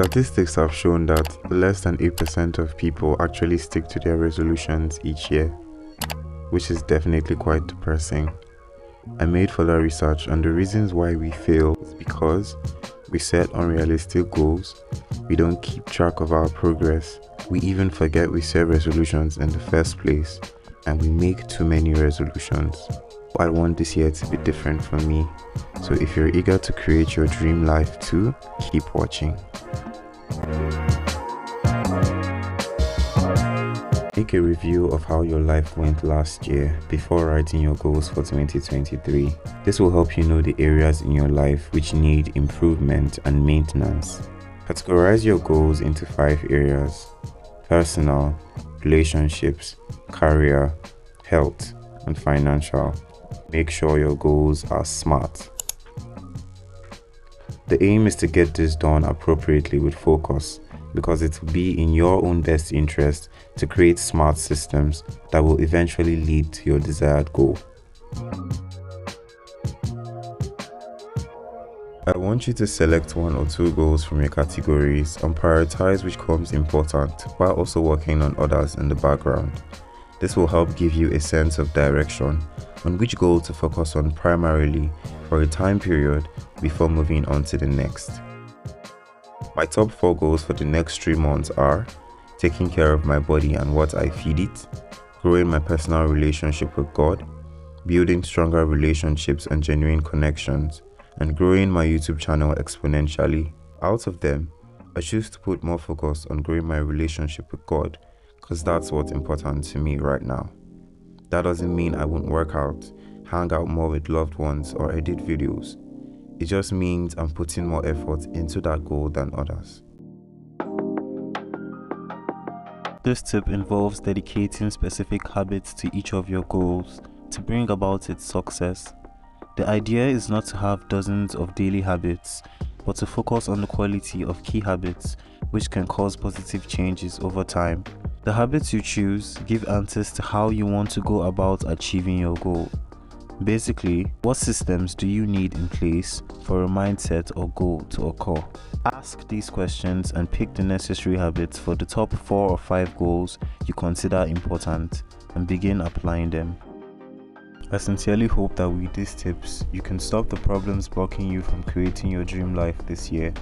Statistics have shown that less than 8% of people actually stick to their resolutions each year, which is definitely quite depressing. I made further research on the reasons why we fail is because we set unrealistic goals, we don't keep track of our progress, we even forget we set resolutions in the first place, and we make too many resolutions. I want this year to be different for me, so if you're eager to create your dream life too, keep watching. Make a review of how your life went last year before writing your goals for 2023. This will help you know the areas in your life which need improvement and maintenance. Categorize your goals into 5 areas: personal, relationships, career, health, and financial. Make sure your goals are SMART. The aim is to get this done appropriately with focus, because it will be in your own best interest to create smart systems that will eventually lead to your desired goal. I want you to select 1 or 2 goals from your categories and prioritize which comes important while also working on others in the background. This will help give you a sense of direction on which goal to focus on primarily for a time period before moving on to the next. My top 4 goals for the next 3 months are taking care of my body and what I feed it, growing my personal relationship with God, building stronger relationships and genuine connections, and growing my YouTube channel exponentially. Out of them, I choose to put more focus on growing my relationship with God, because that's what's important to me right now. That doesn't mean I won't work out, hang out more with loved ones, or edit videos. It just means I'm putting more effort into that goal than others. This tip involves dedicating specific habits to each of your goals to bring about its success. The idea is not to have dozens of daily habits, but to focus on the quality of key habits which can cause positive changes over time. The habits you choose give answers to how you want to go about achieving your goal. Basically, what systems do you need in place for a mindset or goal to occur? Ask these questions and pick the necessary habits for the top 4 or 5 goals you consider important and begin applying them. I sincerely hope that with these tips, you can stop the problems blocking you from creating your dream life this year.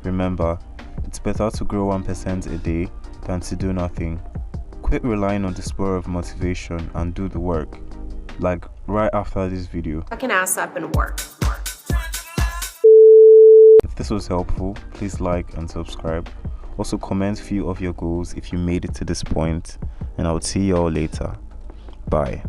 Remember, it's better to grow 1% a day than to do nothing. Quit relying on the spur of motivation and do the work. Like right after this video. Fuck an ass up and work. If this was helpful, please like and subscribe. Also comment few of your goals if you made it to this point, and I will see you all later. Bye.